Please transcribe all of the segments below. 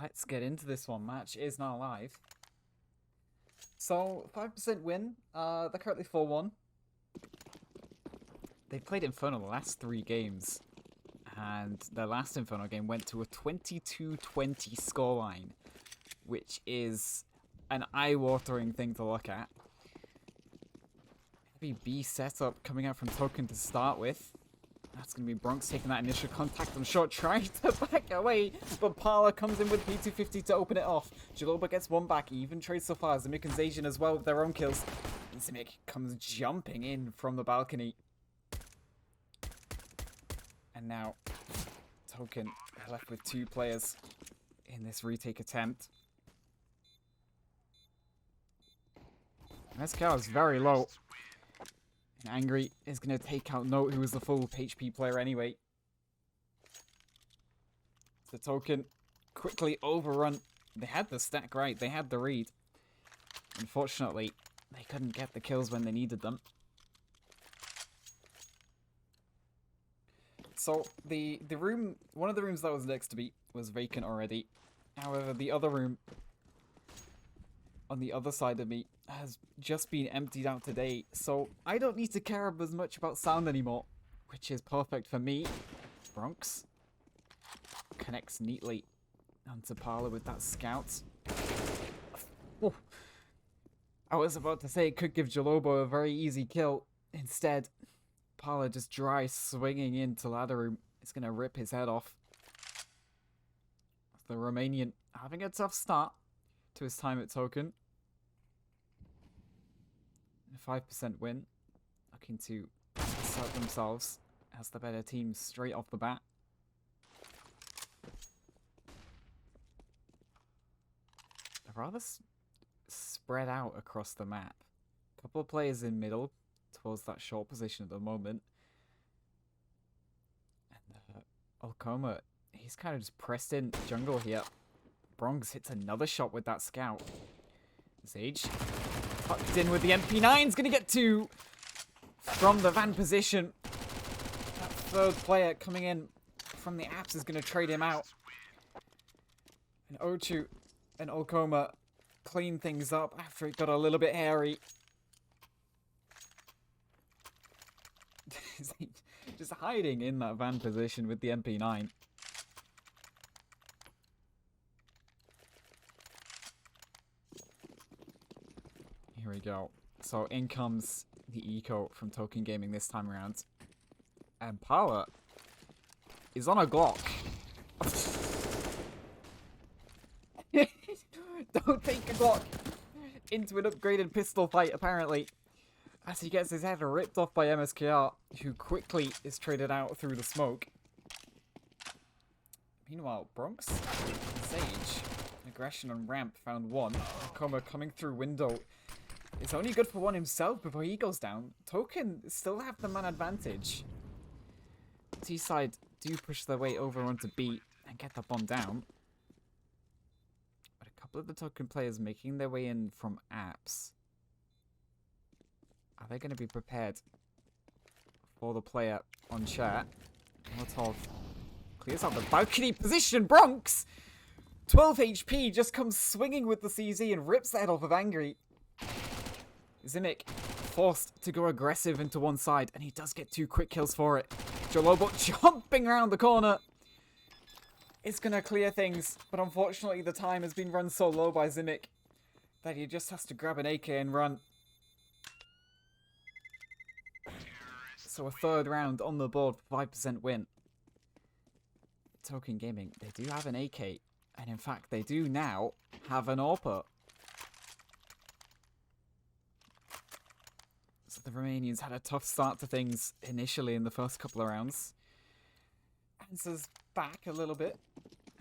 let's get into this one. Match is now live. So, 5% win. They're currently 4-1. They played Inferno the last 3 games. And their last Inferno game went to a 22-20 scoreline, which is an eye-watering thing to look at. Heavy B setup coming out from Token to start with. That's going to be Bronx taking that initial contact on short, trying to back away, but Parla comes in with P250 to open it off. Jaloba gets one back, even trades so far. Zimic and Zajan as well with their own kills. And Zimic comes jumping in from the balcony. And now, Token are left with 2 players in this retake attempt. SKR is very low. And Angry is going to take out Note, who is the full HP player anyway. The Token quickly overrun. They had the stack right. They had the read. Unfortunately, they couldn't get the kills when they needed them. So, the room, one of the rooms that was next to me was vacant already. However, the other room on the other side of me has just been emptied out today. So, I don't need to care as much about sound anymore, which is perfect for me. Bronx connects neatly onto Parla with that scout. Oh. I was about to say it could give Jalobo a very easy kill. Instead, Parla just dry swinging into ladder room. It's going to rip his head off. The Romanian having a tough start to his time at Token. A 5% win. Looking to assert themselves as the better team straight off the bat. They're rather spread out across the map. A couple of players in middle towards that short position at the moment. And Alcoma, he's kind of just pressed in jungle here. Bronx hits another shot with that scout. Sage tucked in with the MP9's gonna get 2 from the van position. That third player coming in from the apps is gonna trade him out. And Ochu and Alcoma clean things up after it got a little bit hairy. Just hiding in that van position with the MP9. Here we go. So in comes the eco from Token Gaming this time around. And Power is on a Glock. Don't take a Glock into an upgraded pistol fight, apparently. As he gets his head ripped off by MSKR, who quickly is traded out through the smoke. Meanwhile, Bronx and Sage, aggression on ramp, found 1. Coma coming through window. It's only good for 1 himself before he goes down. Token still have the man advantage. T-side do push their way over onto B and get the bomb down. But a couple of the Token players making their way in from apps. Are they going to be prepared for the player on chat? Molotov clears out the balcony position. Bronx! 12 HP just comes swinging with the CZ and rips the head off of Angry. Zimic forced to go aggressive into one side, and he does get 2 quick kills for it. Jalobo jumping around the corner. It's going to clear things, but unfortunately the time has been run so low by Zimic that he just has to grab an AK and run. So a 3rd round on the board for 5% win. Token Gaming, they do have an AK. And in fact, they do now have an AWP. So the Romanians had a tough start to things initially in the first couple of rounds. Answers back a little bit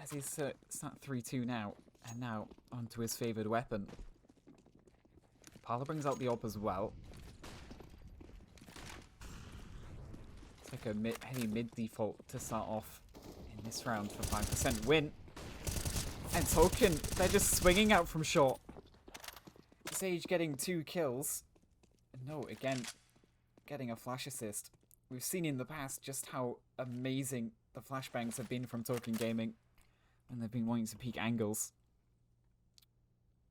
as he's sat 3-2 now. And now onto his favoured weapon. Parla brings out the AWP as well. Like a heavy mid default to start off in this round for 5% win. And Token, they're just swinging out from short. Sage getting 2 kills. No, again, getting a flash assist. We've seen in the past just how amazing the flashbangs have been from Token Gaming. And they've been wanting to peek angles.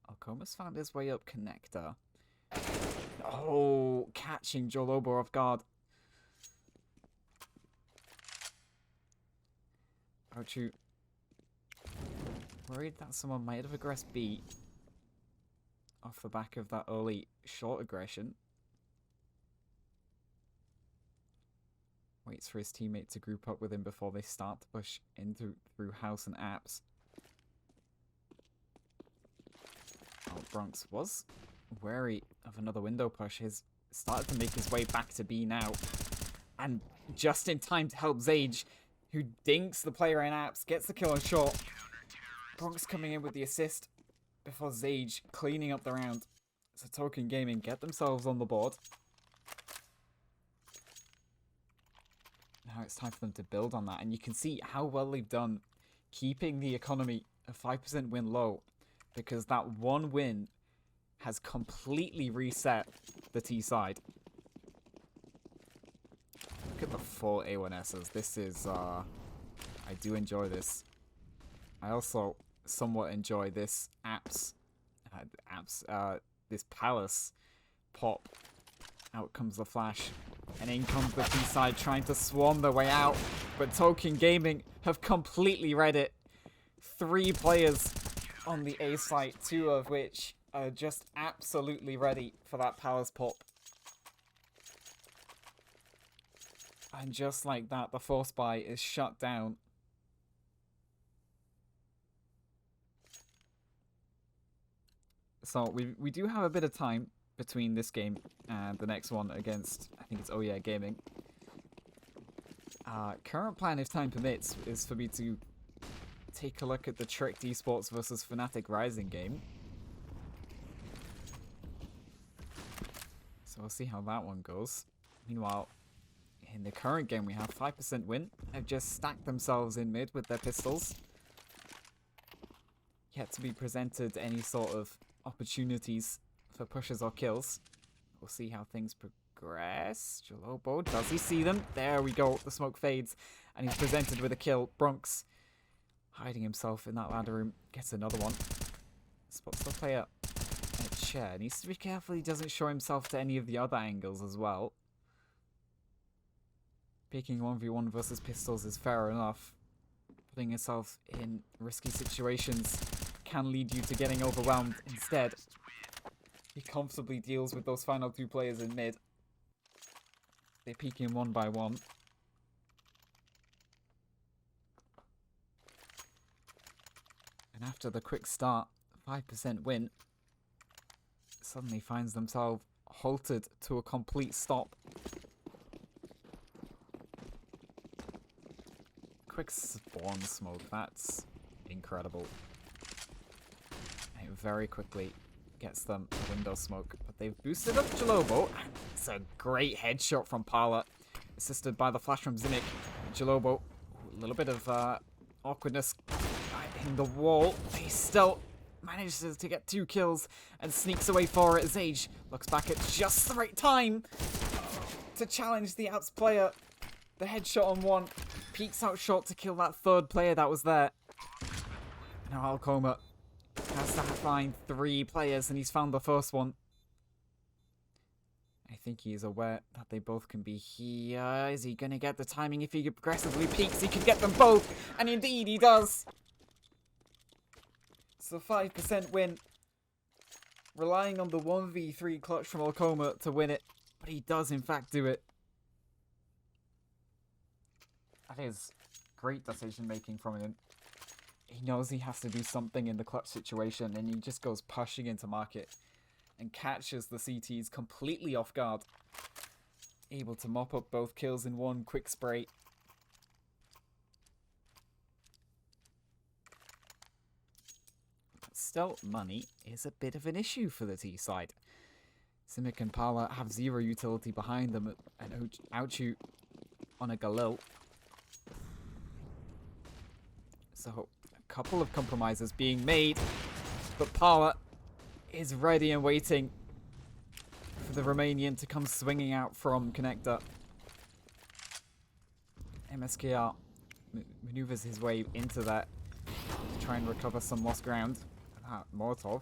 Alcoma's found his way up connector. Oh, catching Jolobo off guard. Ouchie. Worried that someone might have aggressed B off the back of that early short aggression. Waits for his teammate to group up with him before they start to push into through house and apps. Oh, Bronx was wary of another window push. He's started to make his way back to B now. And just in time to help Zage, who dinks the player in apps, gets the kill on short. Bronx coming in with the assist before Zage cleaning up the round. So Token Gaming get themselves on the board. Now it's time for them to build on that. And you can see how well they've done keeping the economy a 5% win low. Because that one win has completely reset the T side. Look at the full A1Ss. This is, I do enjoy this. I also somewhat enjoy this this Palace pop. Out comes the flash. And in comes the T side trying to swarm their way out. But Token Gaming have completely read it. 3 players on the A site, 2 of which are just absolutely ready for that Palace pop. And just like that, the force buy is shut down. So we do have a bit of time between this game and the next one against, I think it's Oh Yeah Gaming. Current plan, if time permits, is for me to take a look at the Tricked Esports versus Fnatic Rising game. So we'll see how that one goes. Meanwhile, in the current game we have 5% win. They've just stacked themselves in mid with their pistols. Yet to be presented any sort of opportunities for pushes or kills. We'll see how things progress. Jolobo, does he see them? There we go. The smoke fades. And he's presented with a kill. Bronx, hiding himself in that ladder room, gets another one. Spots the player at chair. Needs to be careful he doesn't show himself to any of the other angles as well. Picking 1v1 versus pistols is fair enough. Putting yourself in risky situations can lead you to getting overwhelmed instead. He comfortably deals with those final 2 players in mid. They peek him one by one. And after the quick start, 5% win suddenly finds themselves halted to a complete stop. Quick spawn smoke, that's incredible. And it very quickly gets them window smoke, but they've boosted up Jolobo. It's a great headshot from Parla, assisted by the flash from Zinnik. Jolobo, a little bit of awkwardness in the wall. He still manages to get 2 kills and sneaks away for it. Zage looks back at just the right time to challenge the outs player. The headshot on 1 peeks out short to kill that 3rd player that was there. Now Alcoma has to find 3 players and he's found the first one. I think he is aware that they both can be here. Is he going to get the timing? If he aggressively peeks, he can get them both. And indeed he does. It's a 5% win. Relying on the 1v3 clutch from Alcoma to win it. But he does in fact do it. That is great decision making from him. He knows he has to do something in the clutch situation and he just goes pushing into market and catches the CTs completely off guard. Able to mop up both kills in one quick spray. But still, money is a bit of an issue for the T side. Simic and Parla have 0 utility behind them and Ouchu on a Galil. So, a couple of compromises being made, but Parla is ready and waiting for the Romanian to come swinging out from connector. MSKR maneuvers his way into that try and recover some lost ground. Molotov.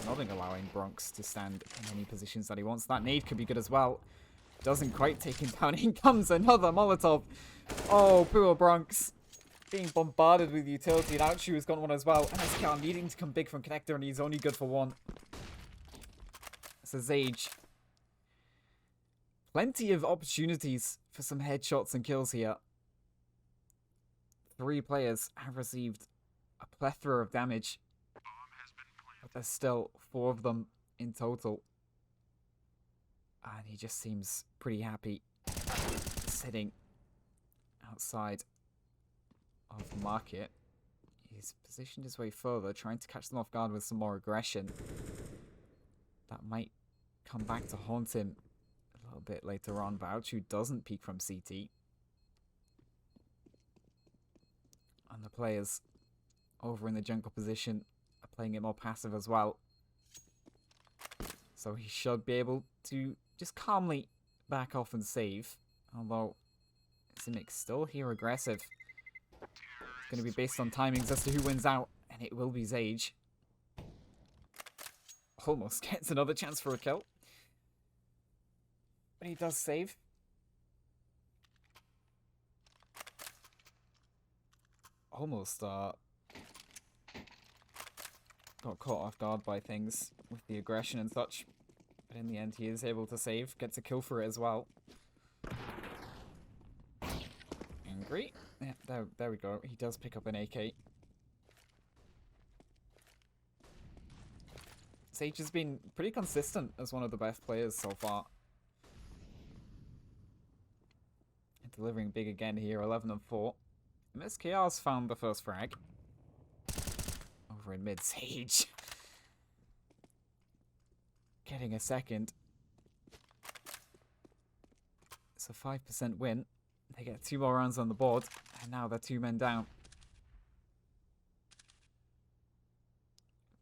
Not allowing Bronx to stand in any positions that he wants. That nade could be good as well. Doesn't quite take him down. In comes another Molotov. Oh, poor Bronx. Being bombarded with utility. And Ouchu has got one as well. And SKR needing to come big from Connector, and he's only good for one. So Zage. Plenty of opportunities for some headshots and kills here. 3 players have received a plethora of damage. But there's still 4 of them in total. And he just seems pretty happy sitting outside of the market. He's positioned his way further, trying to catch them off guard with some more aggression. That might come back to haunt him a little bit later on. Vouchu doesn't peek from CT. And the players over in the jungle position are playing it more passive as well. So he should be able to just calmly back off and save. Although, Simic still here aggressive. It's going to be based on timings as to who wins out. And it will be Zage. Almost gets another chance for a kill. But he does save. Almost got caught off guard by things with the aggression and such. But in the end, he is able to save. Gets a kill for it as well. Angry. Yeah, there we go. He does pick up an AK. Sage has been pretty consistent as one of the best players so far. Delivering big again here, 11 and 4. MSKR's found the first frag. Over in mid, Sage. Getting a second. It's a 5% win. They get 2 more rounds on the board, and now they're 2 men down.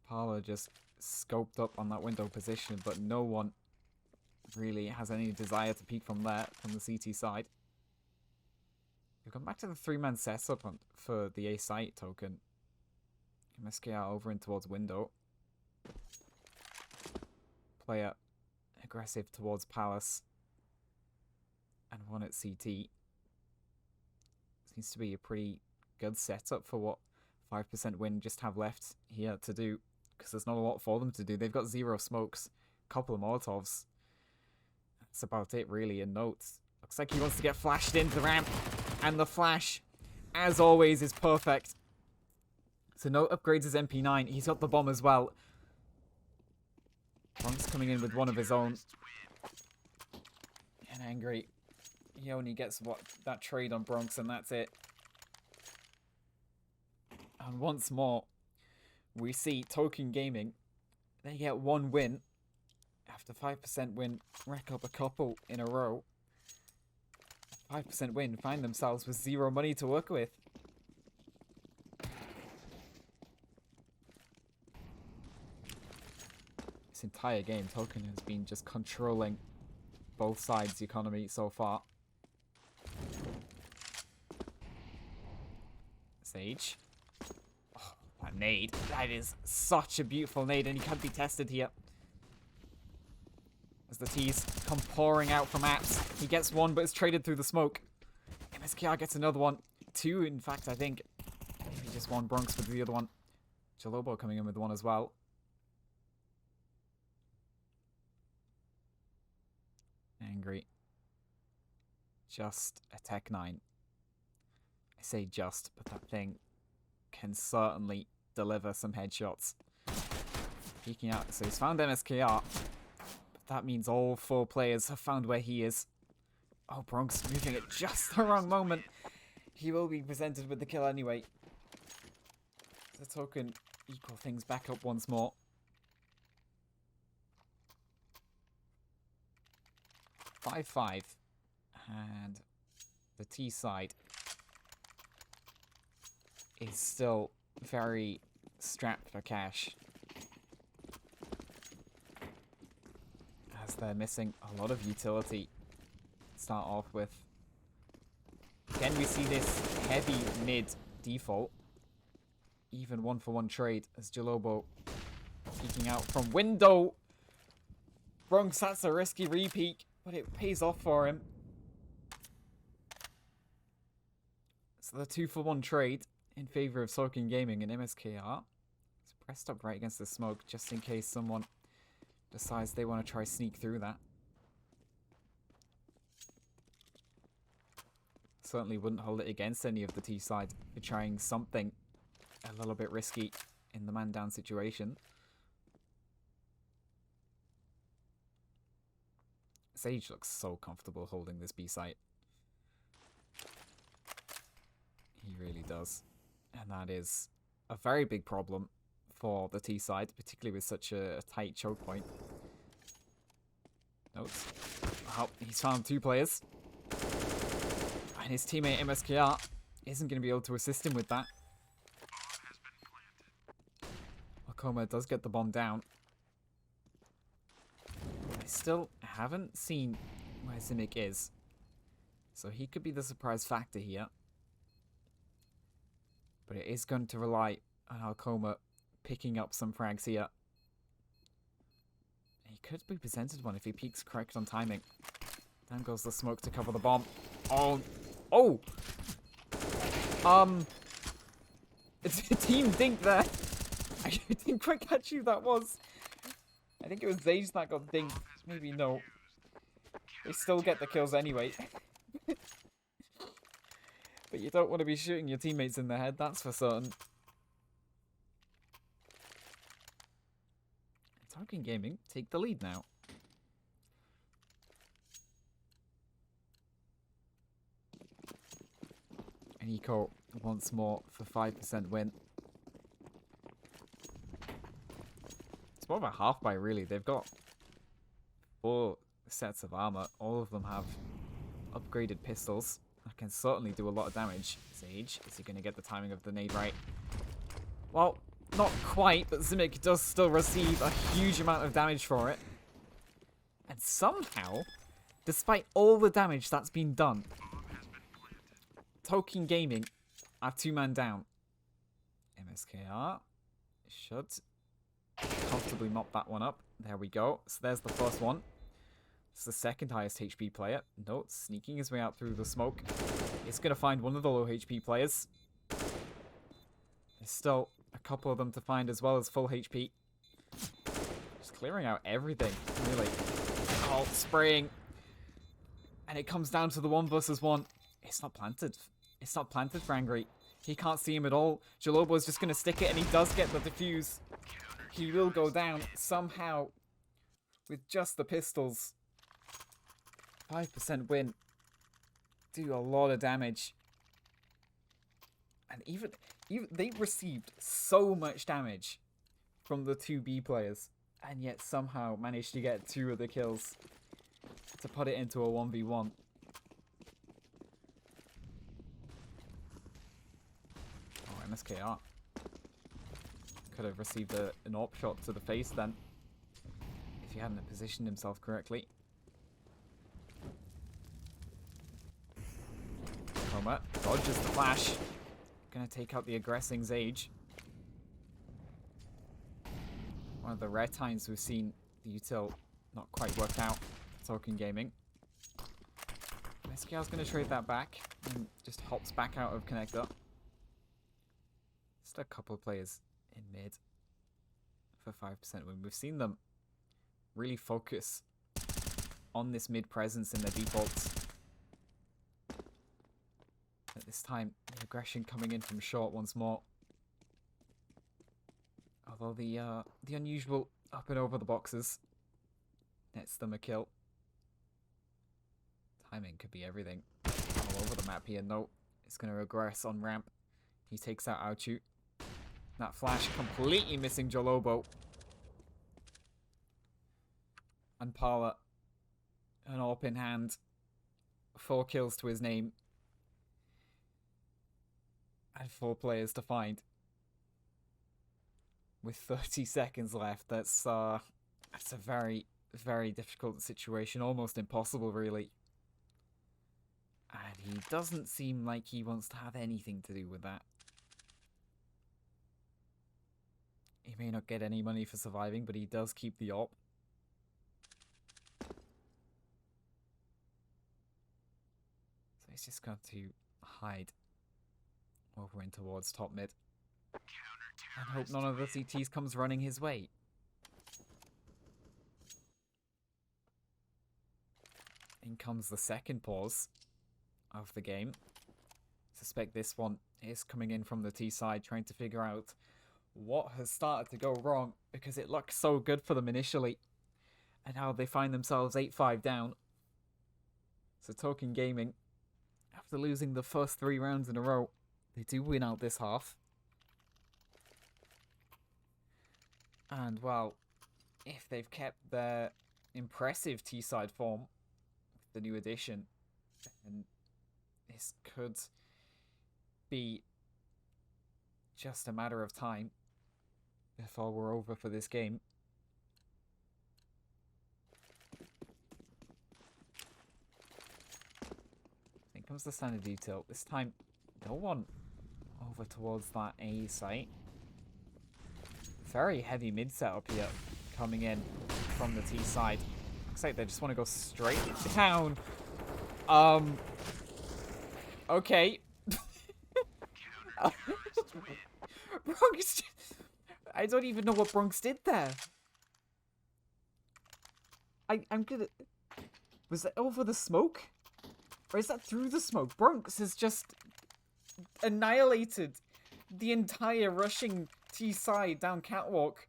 Parla just scoped up on that window position, but no one really has any desire to peek from there, from the CT side. We've gone back to the 3-man setup for the A site token. MSKR over in towards window. Player aggressive towards Palace. And one at CT. Seems to be a pretty good setup for what 5% win just have left here to do. Because there's not a lot for them to do. They've got 0 smokes. A couple of Molotovs. That's about it really in notes. Looks like he wants to get flashed into the ramp. And the flash, as always, is perfect. So Note upgrades his MP9. He's got the bomb as well. Bronx coming in with one of his own. And Angry. He only gets that trade on Bronx, and that's it. And once more, we see Token Gaming. They get 1 win. After 5% win, rack up a couple in a row. 5% win, find themselves with 0 money to work with. This entire game, Token has been just controlling both sides' economy so far. Sage. Oh, that nade. That is such a beautiful nade, and he can't be tested here. As the T's come pouring out from apps. He gets 1, but it's traded through the smoke. MSKR gets another one. 2, in fact, I think. Maybe just 1 Bronx with the other one. Jalobo coming in with 1 as well. Angry. Just a Tech 9. I say just, but that thing can certainly deliver some headshots. Peeking out. So he's found MSKR. That means all 4 players have found where he is. Oh, Bronx moving at just the wrong moment. He will be presented with the kill anyway. The Token equal things back up once more. 5-5. And the T side is still very strapped for cash. As they're missing a lot of utility to start off with. Again, we see this heavy mid default. even 1-for-1 trade as Jalobo peeking out from window. Bronx, that's a risky repeat, but it pays off for him. So the 2-for-1 trade in favor of Soaking Gaming and MSKR. It's pressed up right against the smoke just in case someone decides they want to try sneak through that. Certainly wouldn't hold it against any of the T side for trying something a little bit risky in the man down situation. Sage looks so comfortable holding this B site. He really does. And that is a very big problem for the T side, particularly with such a tight choke point. Notes. Oh, he's found 2 players. And his teammate MSKR isn't going to be able to assist him with that. Wakoma does get the bomb down. I still haven't seen where Simic is. So he could be the surprise factor here. But it is going to rely on Alcoma picking up some frags here. He could be presented one if he peeks correct on timing. Down goes the smoke to cover the bomb. Oh! Oh! It's a team dink there. I didn't quite catch who that was. I think it was Zage that got dinked. Maybe no. They still get the kills anyway. But you don't want to be shooting your teammates in the head, that's for certain. Talking Gaming take the lead now. And Eco once more for 5% win. It's more of a half buy, really. They've got 4 sets of armor. All of them have upgraded pistols. That can certainly do a lot of damage. Sage, is he going to get the timing of the nade right? Well, not quite, but Zimic does still receive a huge amount of damage for it. And somehow, despite all the damage that's been done, Token Gaming are 2-man down. MSKR should comfortably mop that one up. There we go. So there's the first one. It's the second highest HP player. No, sneaking his way out through the smoke. It's going to find one of the low HP players. There's still a couple of them to find as well as full HP. Just clearing out everything, really. Oh, spraying. And it comes down to the 1 versus 1. It's not planted. It's not planted for Angry. He can't see him at all. Jalobo is just going to stick it, and he does get the defuse. He will go down somehow with just the pistols. 5% win. Do a lot of damage. And even they received so much damage from the 2 B players, and yet somehow managed to get 2 of the kills to put it into a 1v1. Oh, MSKR could have received an AWP shot to the face then, if he hadn't positioned himself correctly. Coma dodges the flash. Gonna take out the aggressing Zage. One of the rare times we've seen the util not quite work out. Token Gaming. MSKR's gonna trade that back and just hops back out of connector. Just a couple of players in mid for 5% win. We've seen them really focus on this mid presence in their defaults. At this time, the aggression coming in from short once more. Although the unusual up and over the boxes nets them a kill. Timing could be everything. All over the map here. No, it's going to regress on ramp. He takes out Auchu. That flash completely missing Jolobo. And Parla, an AWP in hand. 4 kills to his name. And 4 players to find. With 30 seconds left, that's a very, very difficult situation. Almost impossible, really. And he doesn't seem like he wants to have anything to do with that. He may not get any money for surviving, but he does keep the AWP. So he's just got to hide over in towards top mid. And hope none of the CTs comes running his way. In comes the second pause of the game. Suspect this one is coming in from the T side, trying to figure out what has started to go wrong, because it looked so good for them initially. And now they find themselves 8-5 down. So Token Gaming, after losing the first 3 rounds in a row, they do win out this half. And, well, if they've kept their impressive T-side form with the new addition, then this could be just a matter of time before we're over for this game. In comes the standard detail. This time, no one over towards that A site. Very heavy mid setup here coming in from the T side. Looks like they just want to go straight down. Okay. Bronx, I don't even know what Bronx did there. I'm gonna... Was that over the smoke? Or is that through the smoke? Bronx has just annihilated the entire rushing T side down catwalk.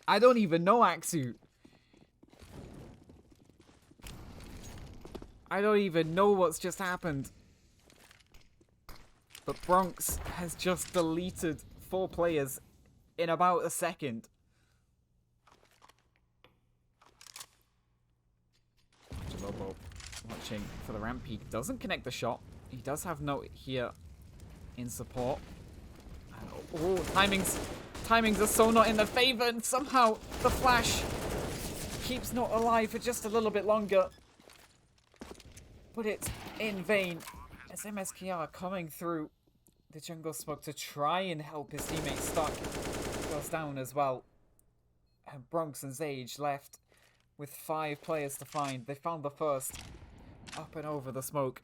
I don't even know, Axu. I don't even know what's just happened. But Bronx has just deleted 4 players in about a second. Lobo watching for the ramp peak. Doesn't connect the shot. He does have note here in support. Oh, timings are so not in their favor, and somehow the flash keeps Not alive for just a little bit longer. But it's in vain as MSK are coming through the jungle smoke to try and help his teammate Stuck. Goes down as well. And Bronx and Zage left with 5 players to find. They found the first up and over the smoke.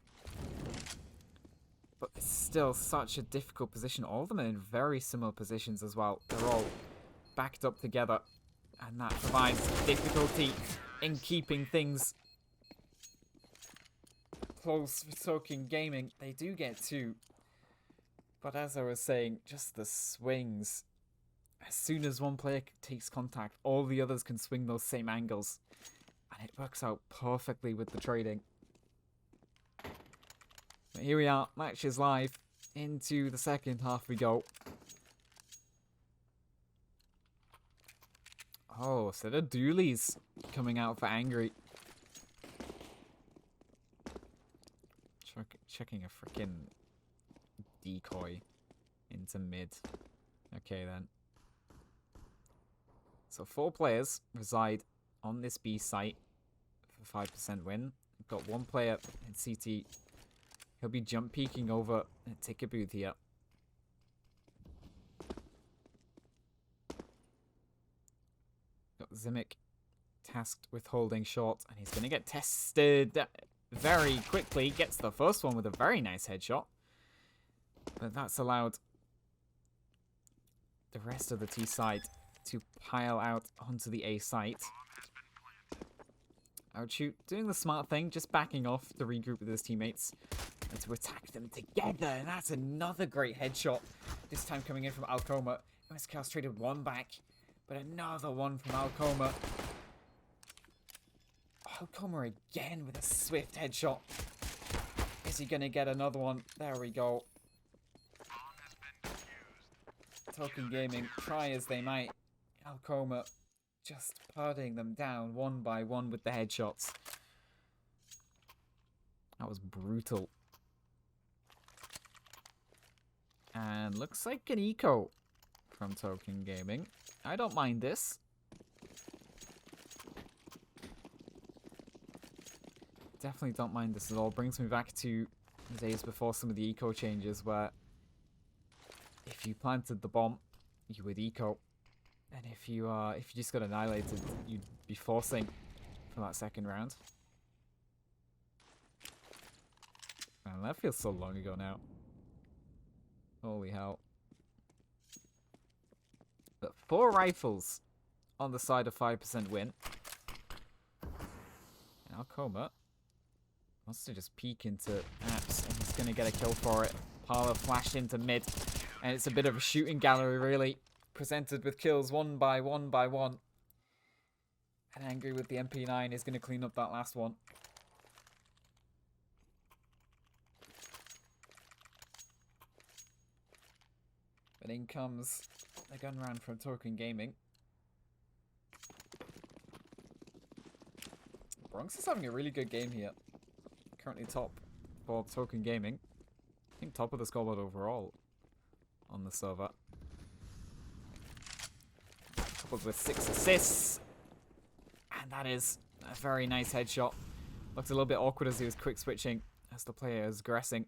But it's still such a difficult position. All of them are in very similar positions as well. They're all backed up together. And that provides difficulty in keeping things close for Token Gaming. They do get 2. But as I was saying, just the swings. As soon as one player takes contact, all the others can swing those same angles. And it works out perfectly with the trading. But here we are, match is live. Into the second half we go. Oh, so the Doolies coming out for Angry. Checking a freaking decoy into mid. Okay then. So 4 players reside on this B site for 5% win. We've got 1 player in CT. He'll be jump peeking over a ticket booth here. Got Zimic tasked with holding short, and he's going to get tested very quickly. Gets the first one with a very nice headshot. But that's allowed the rest of the T side to pile out onto the A site. Outshoot doing the smart thing, just backing off to regroup with his teammates and to attack them together. And that's another great headshot. This time coming in from Alcoma. MSK traded 1 back, but another one from Alcoma. Alcoma again with a swift headshot. Is he going to get another one? There we go. Token Gaming, try as they might. Alcoma just putting them down 1 by 1 with the headshots. That was brutal. And looks like an eco from Token Gaming. I don't mind this. Definitely don't mind this at all. Brings me back to the days before some of the eco changes where if you planted the bomb, you would eco. And if you just got annihilated, you'd be forcing for that second round. Man, that feels so long ago now. Holy hell. But 4 rifles on the side of 5% win. And Alcoma wants to just peek into apps, and he's going to get a kill for it. Parla flashed into mid, and it's a bit of a shooting gallery, really. Presented with kills one by one by one. And Angry with the MP9 is going to clean up that last one. But in comes a gun round from Token Gaming. Bronx is having a really good game here. Currently top for Token Gaming. I think top of the scoreboard overall on the server. Coupled with 6 assists. And that is a very nice headshot. Looked a little bit awkward as he was quick switching as the player is aggressing.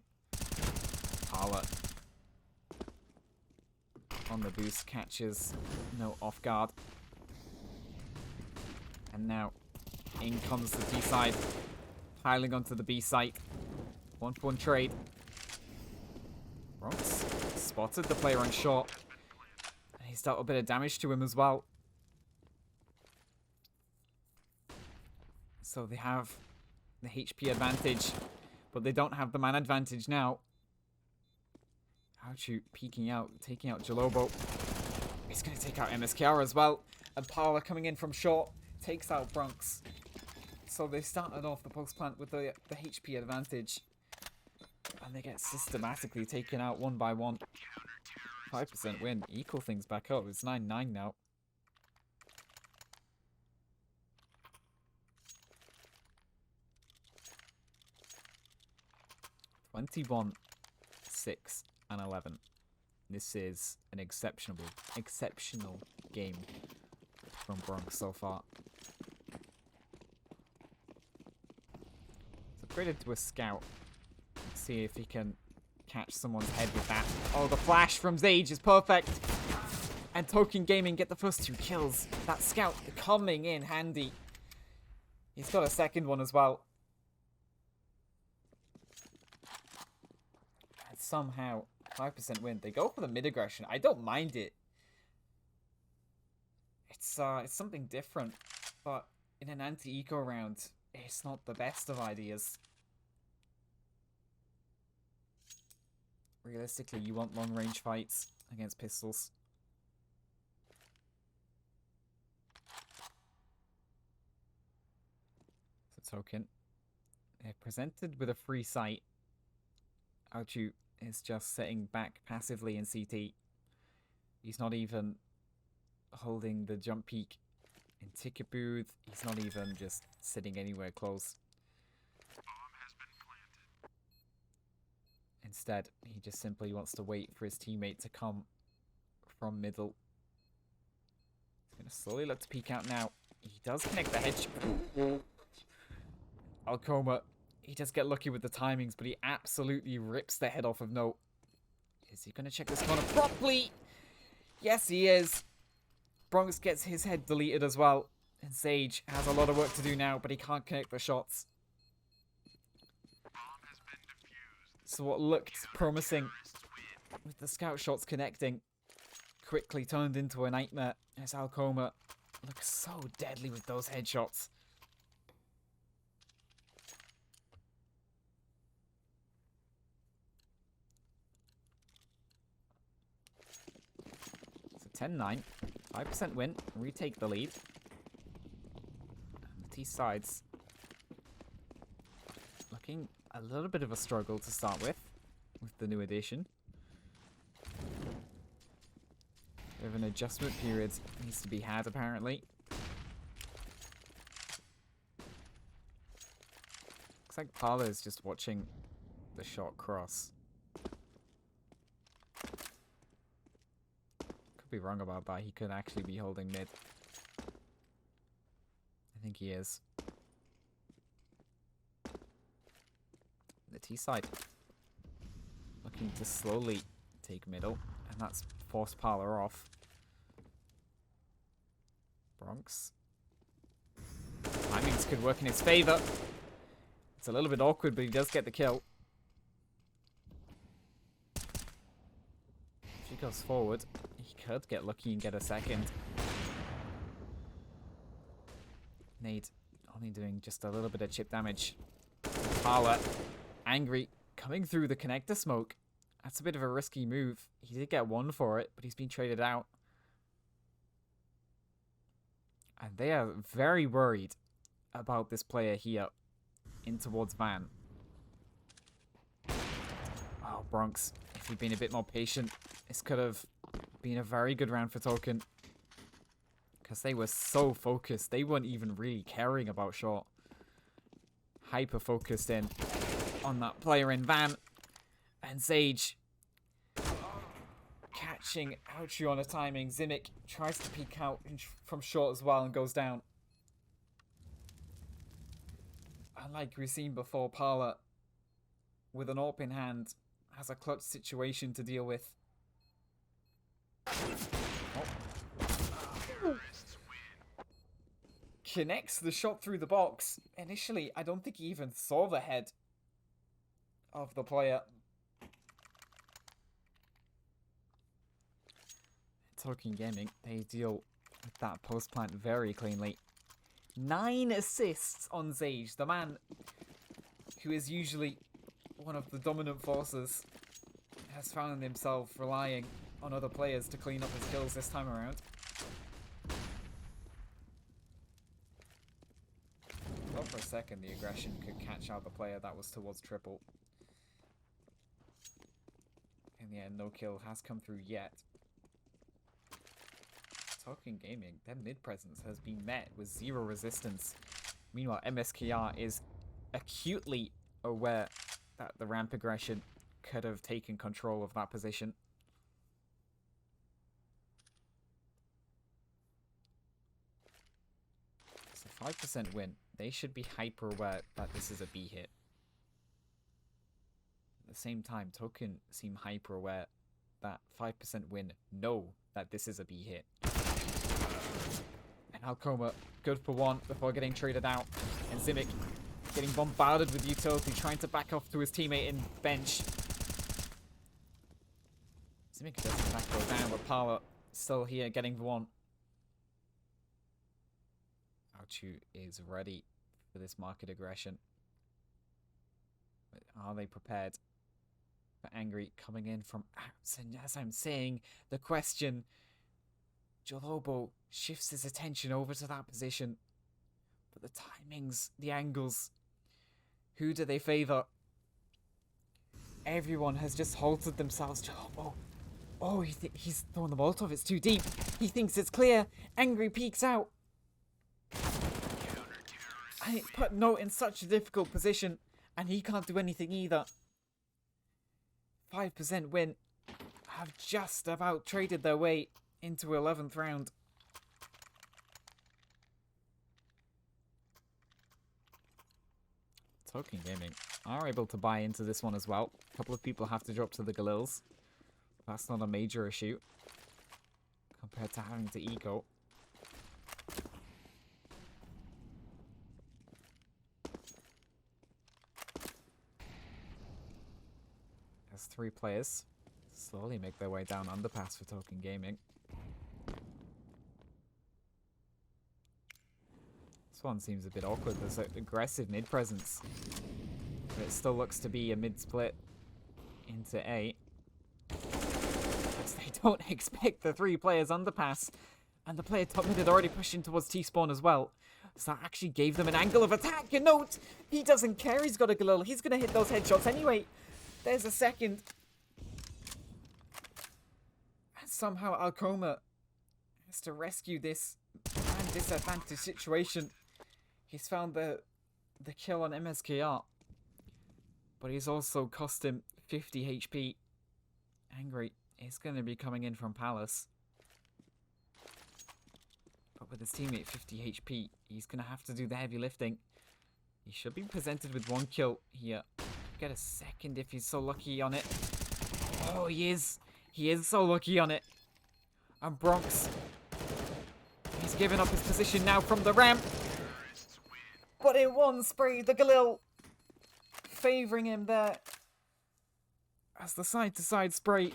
Parla on the boost, catches no off guard. And now in comes the T side, piling onto the B site. 1-for-1 trade. Bronx spotted the player on short. And he's dealt a bit of damage to him as well. So they have the HP advantage, but they don't have the man advantage now. Ouchie peeking out, taking out Jalobo. He's going to take out MSKR as well. And Parla coming in from short takes out Bronx. So they started off the post plant with the HP advantage. And they get systematically taken out one by one. 5% win. Equal things back up. It's 9-9 now. (21, 6, and 11). This is an exceptional game from Bronx so far. It's upgraded to a scout. Let's see if he can catch someone's head with that. Oh, the flash from Zage is perfect. And Token Gaming get the first 2 kills. That scout coming in handy. He's got a second one as well. And somehow 5% win. They go for the mid aggression. I don't mind it. It's something different, but in an anti-eco round, it's not the best of ideas. Realistically, you want long-range fights against pistols. So Token, they're presented with a free sight. Ouchu is just sitting back passively in CT. He's not even holding the jump peak in ticket booth. He's not even just sitting anywhere close. Instead, he just simply wants to wait for his teammate to come from middle. He's going to slowly look to peek out now. He does connect the headshot. Alcoma, he does get lucky with the timings, but he absolutely rips the head off of Note. Is he going to check this corner properly? Yes, he is. Bronx gets his head deleted as well. And Sage has a lot of work to do now, but he can't connect the shots. So what looked promising with the scout shots connecting quickly turned into a nightmare as Alcoma looks so deadly with those headshots. So 10-9, 5% win, retake the lead. And the T sides looking a little bit of a struggle to start with the new addition. Bit of an adjustment period needs to be had, apparently. Looks like Parla is just watching the shot cross. Could be wrong about that. He could actually be holding mid. I think he is. The T side looking to slowly take middle, and And that's forced Parler off. Bronx. Timings could work in his favor. It's a little bit awkward, but he does get the kill. If he goes forward, he could get lucky and get a second. Nade only doing just a little bit of chip damage. Parler, angry, coming through the connector smoke. That's a bit of a risky move. He did get one for it, but he's been traded out. And they are very worried about this player here in towards Van. Oh, Bronx, if he'd been a bit more patient, this could have been a very good round for Token. Because they were so focused. They weren't even really caring about short. Hyper focused in on that player in Van. And Sage catching Ouchie on a timing. Zimic tries to peek out from short as well and goes down. Unlike we've seen before, Parler, with an AWP in hand, has a clutch situation to deal with. Oh. Connects the shot through the box. Initially, I don't think he even saw the head of the player. Talking Gaming, they deal with that post plant very cleanly. 9 assists on Zage, the man who is usually one of the dominant forces, has found himself relying on other players to clean up his kills this time around. Thought for a second the aggression could catch out the player that was towards triple. In the end, no kill has come through yet. Talking Gaming, their mid presence has been met with 0 resistance. Meanwhile, MSKR is acutely aware that the ramp aggression could have taken control of that position. It's a 5% win. They should be hyper aware that this is a B hit. At the same time, Token seem hyper aware that 5% win know that this is a B hit. And Alcoma, good for one before getting traded out. And Zimic getting bombarded with utility, trying to back off to his teammate in bench. Zimic does in fact go down, but Parler still here getting the one. Ouchu is ready for this market aggression. But are they prepared for Angry coming in from outs? And as I'm saying, the question, Jolobo shifts his attention over to that position. But the timings, the angles, who do they favor? Everyone has just halted themselves. Jolobo. Oh, he's throwing the Molotov. It's too deep. He thinks it's clear. Angry peeks out. And it put Note in such a difficult position. And he can't do anything either. 5% win. Have just about traded their way into 11th round. Talking Gaming are able to buy into this one as well. A couple of people have to drop to the Galils. That's not a major issue compared to having to eco. As 3 players slowly make their way down underpass for Token Gaming. This one seems a bit awkward. There's an aggressive mid presence, but it still looks to be a mid split into A. As they don't expect the 3 players underpass, and the player top mid had already pushed in towards T-spawn as well. So that actually gave them an angle of attack. And note, he doesn't care. He's got a Galil. He's going to hit those headshots anyway. There's a second. And somehow Alcoma has to rescue this man disadvantaged situation. He's found the kill on MSKR. But he's also cost him 50 HP. Angry is going to be coming in from Palace. But with his teammate 50 HP, he's going to have to do the heavy lifting. He should be presented with 1 kill here. Get a second if he's so lucky on it. Oh, he is. He is so lucky on it. And Bronx, he's given up his position now from the ramp. But in one spray, the Galil favouring him there. As the side-to-side spray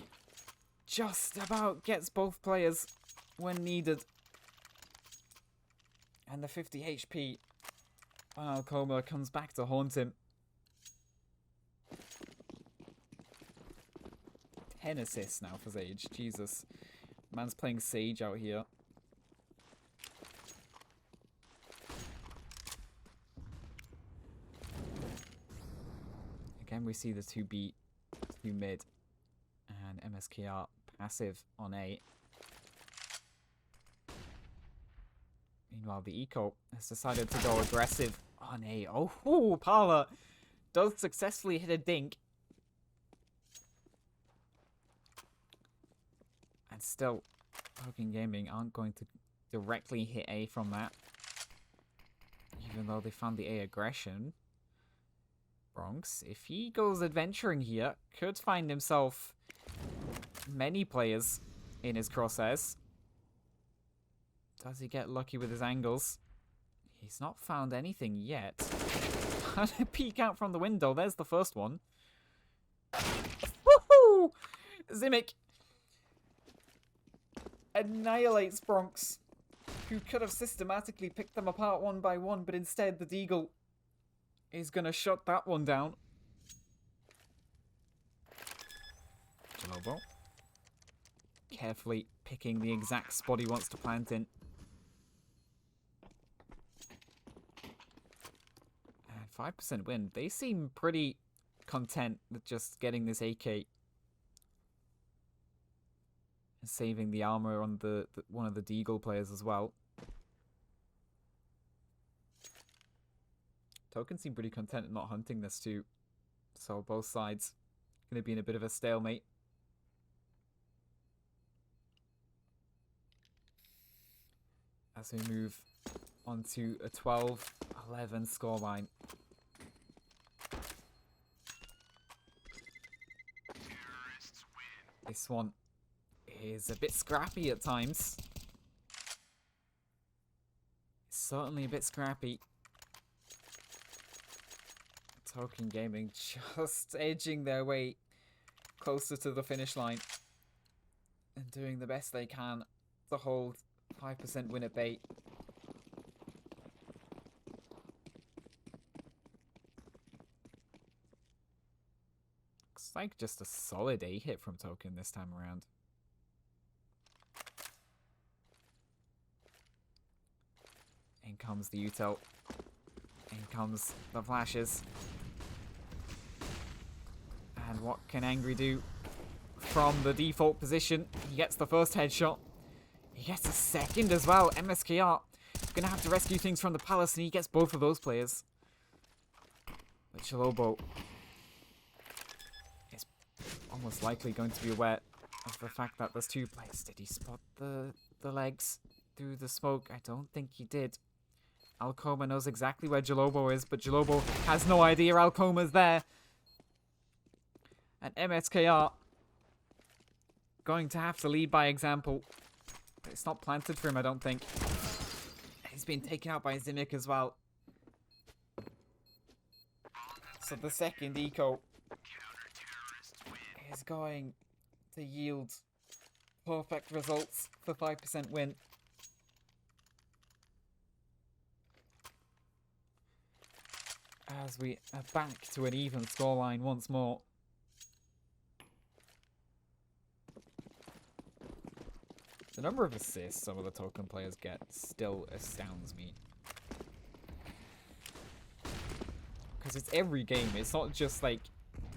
just about gets both players when needed. And the 50 HP on Alcoma comes back to haunt him. 10 assists now for Sage. Jesus. Man's playing Sage out here. Again, we see the 2B, 2 mid, and MSKR passive on A. Meanwhile, the Eco has decided to go aggressive on A. Oh, Parla does successfully hit a dink. And still, Token Gaming aren't going to directly hit A from that. Even though they found the A aggression. Bronx, if he goes adventuring here, could find himself many players in his crosshairs. Does he get lucky with his angles? He's not found anything yet. Peek out from the window. There's the first one. Woohoo! Zimic annihilates Bronx, who could have systematically picked them apart one by one, but instead the Deagle is going to shut that one down. Lobo carefully picking the exact spot he wants to plant in. And 5% win. They seem pretty content with just getting this AK and saving the armor on the one of the Deagle players as well. Token seem pretty content not hunting this too. So both sides going to be in a bit of a stalemate. As we move onto a 12-11 scoreline. This one is a bit scrappy at times. Certainly a bit scrappy. Token Gaming just edging their way closer to the finish line and doing the best they can to hold 5% win at bay. Looks like just a solid A hit from Token this time around. In comes the Util. In comes the flashes. And what can Angry do from the default position? He gets the first headshot. He gets a second as well. MSKR gonna have to rescue things from the palace, and he gets both of those players. But Chalobo is almost likely going to be aware of the fact that there's two players. Did he spot the legs through the smoke? I don't think he did. Alcoma knows exactly where Jalobo is, but Jalobo has no idea Alcoma's there. And MSKR going to have to lead by example. It's not planted for him, I don't think. He's been taken out by Zimic as well. So the second eco is going to yield perfect results for 5% win. As we are back to an even scoreline once more. The number of assists some of the Token players get still astounds me. Because it's every game. It's not just like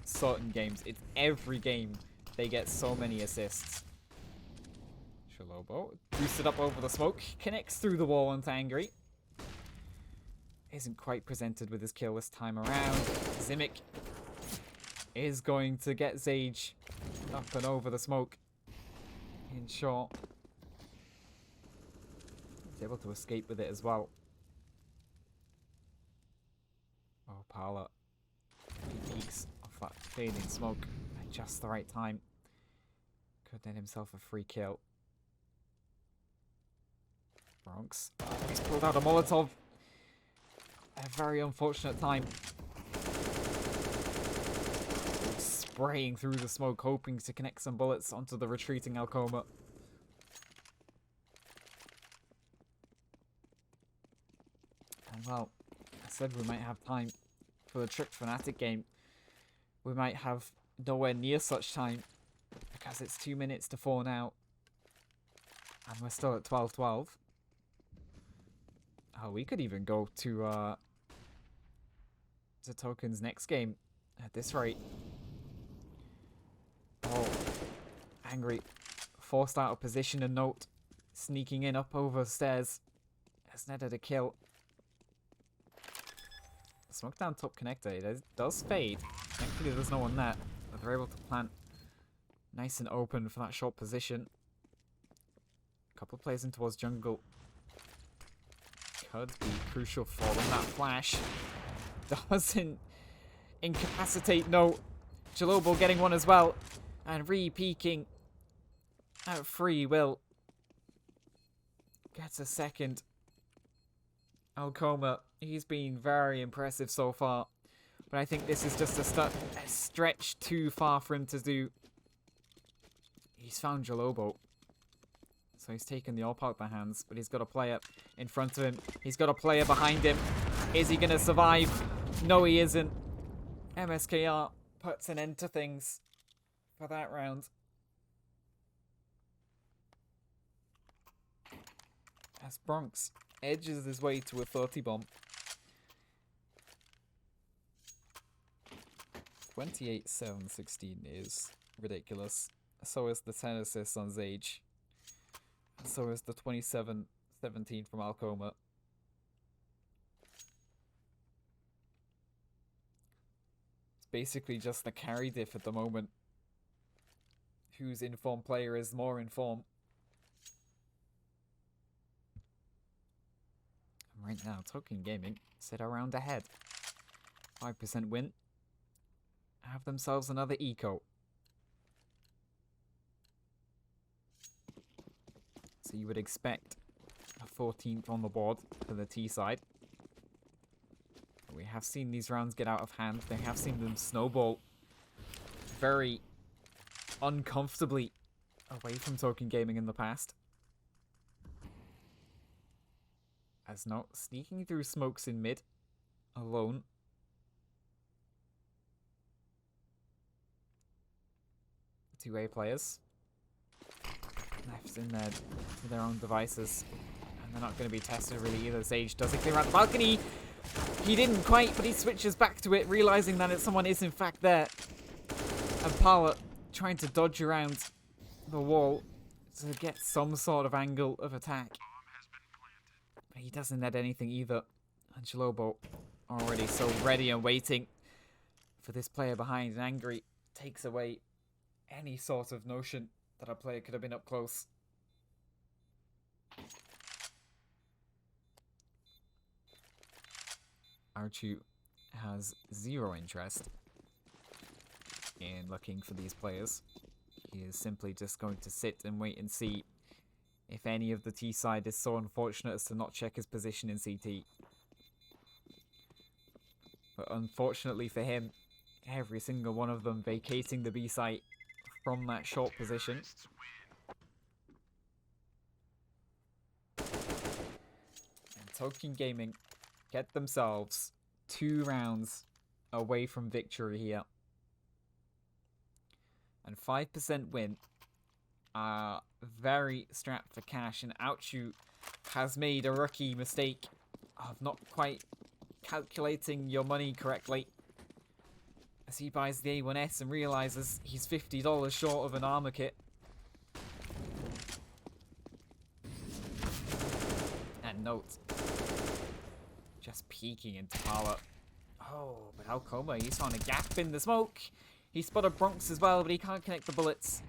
certain games. It's every game they get so many assists. Shalobo boosted up over the smoke. Connects through the wall onto Angry. Isn't quite presented with his kill this time around. Zimic is going to get Zage up and over the smoke. In short. He's able to escape with it as well. Oh, Parla. He peeks off that fading smoke at just the right time. Could net himself a free kill. Bronx. Oh, he's pulled out a Molotov. A very unfortunate time. Spraying through the smoke, hoping to connect some bullets onto the retreating Alcoma. And well, I said we might have time for the Trick Fanatic game. We might have nowhere near such time because it's 2 minutes to 4 now. And we're still at 12-12. Oh, we could even go to Token's next game at this rate. Oh, Angry. Forced out of position and Note. Sneaking in up over stairs. Has netted a kill. Smoke down top connector. It does fade. Thankfully there's no one there. But they're able to plant nice and open for that short position. Couple plays in towards jungle. Could be crucial for them. That flash doesn't incapacitate Note. Jalobo getting one as well. And re-peeking at free will. Gets a second. Alcoma, he's been very impressive so far. But I think this is just a stretch too far for him to do. He's found Jalobo. So he's taken the AWP out the hands, but he's got a player in front of him. He's got a player behind him. Is he going to survive? No, he isn't. MSKR puts an end to things for that round. As Bronx edges his way to a 30 bomb. 28-7-16 is ridiculous. So is the 10 assists on Zage. So is the 27-17 from Alcoma. It's basically just the carry diff at the moment. Whose informed player is more in form. And right now, Token Gaming sit around ahead. 5% win. Have themselves another eco. So you would expect a 14th on the board for the T side. We have seen these rounds get out of hand. They have seen them snowball very uncomfortably away from Token Gaming in the past. As not sneaking through smokes in mid alone. Two A players. Left in there to their own devices. And they're not going to be tested really either. Sage does it clear out the balcony. He didn't quite, but he switches back to it, realizing that someone is in fact there. And Parla trying to dodge around the wall to get some sort of angle of attack. But he doesn't net anything either. And Jalobo already so ready and waiting for this player behind. And Angry takes away any sort of notion that a player could have been up close. Archu has zero interest in looking for these players. He is simply just going to sit and wait and see if any of the T side is so unfortunate as to not check his position in CT. But unfortunately for him, every single one of them vacating the B site from that short position. And Token Gaming get themselves 2 rounds away from victory here. And 5% win are very strapped for cash. And Ouchu has made a rookie mistake of not quite calculating your money correctly. As he buys the A1S and realizes he's $50 short of an armor kit. And Note just peeking into Parla. Oh, but Alcoma, he's found a gap in the smoke. He spotted Bronx as well, but he can't connect the bullets.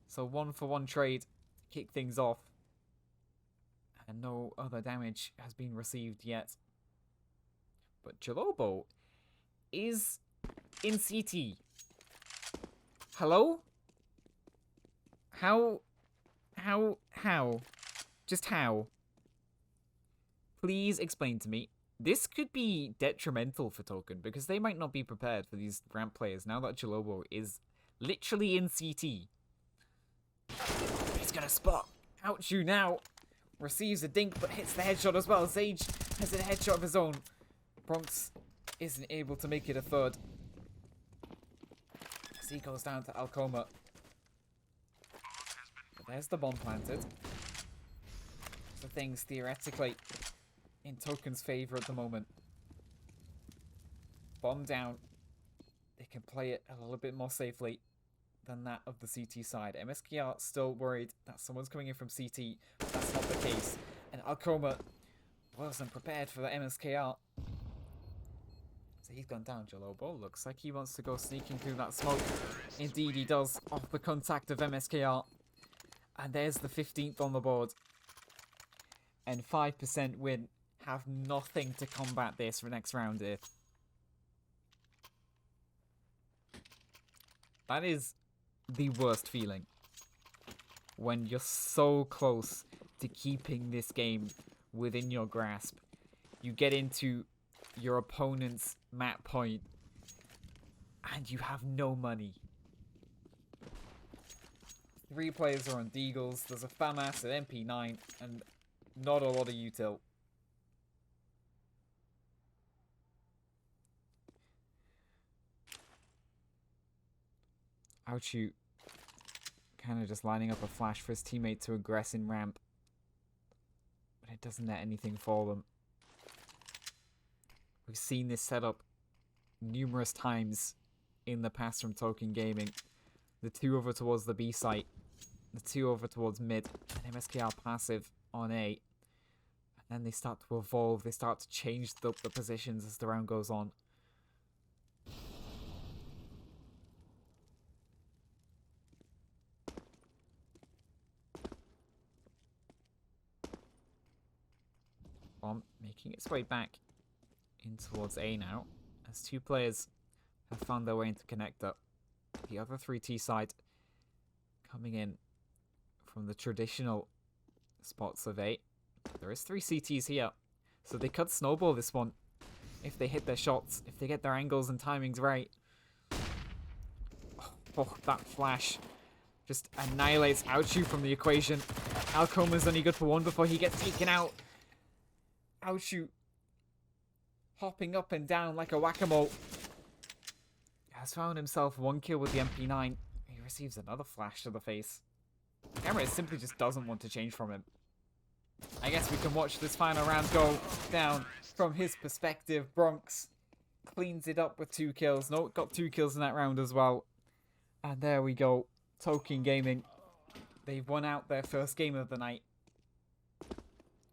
So 1-for-1 trade to kick things off. And no other damage has been received yet. But Jalobo is in CT. Hello? How? Just how? Please explain to me. This could be detrimental for Token, because they might not be prepared for these ramp players now that Jalobo is literally in CT. He's gonna spot. Ouch you now. Receives a dink, but hits the headshot as well. Sage has a headshot of his own. Bronx isn't able to make it a third. As he goes down to Alcoma. But there's the bomb planted. So things theoretically in Token's favor at the moment. Bomb down. They can play it a little bit more safely than that of the CT side. MSK are still worried that someone's coming in from CT, but that's not the case. And Alcoma wasn't prepared for the MSKR. So he's gone down, Jalobo. Looks like he wants to go sneaking through that smoke. Indeed he does, off the contact of MSKR. And there's the 15th on the board. And 5% win. Have nothing to combat this for next round here. That is the worst feeling. When you're so close to keeping this game within your grasp. You get into your opponent's map point and you have no money. 3 players are on Deagles. There's a FAMAS at MP9 and not a lot of util. Ouchie kind of just lining up a flash for his teammate to aggress in ramp. But it doesn't net anything for them. We've seen this setup numerous times in the past from Token Gaming. The 2 over towards the B site. The 2 over towards mid. And MSK are passive on A. And then they start to evolve. They start to change the positions as the round goes on. Bomb making its way back in towards A now, as 2 players have found their way into connector. The other 3 T side coming in from the traditional spots of A. There is 3 CTs here, so they could snowball this one if they hit their shots, if they get their angles and timings right. Oh, that flash just annihilates Ouchu from the equation. Alcoma's only good for 1 before he gets taken out. Ouchu hopping up and down like a whack-a-mole. Has found himself 1 kill with the MP9. He receives another flash to the face. The camera simply just doesn't want to change from him. I guess we can watch this final round go down from his perspective. Bronx cleans it up with 2 kills. No, got 2 kills in that round as well. And there we go. Token Gaming. They've won out their first game of the night.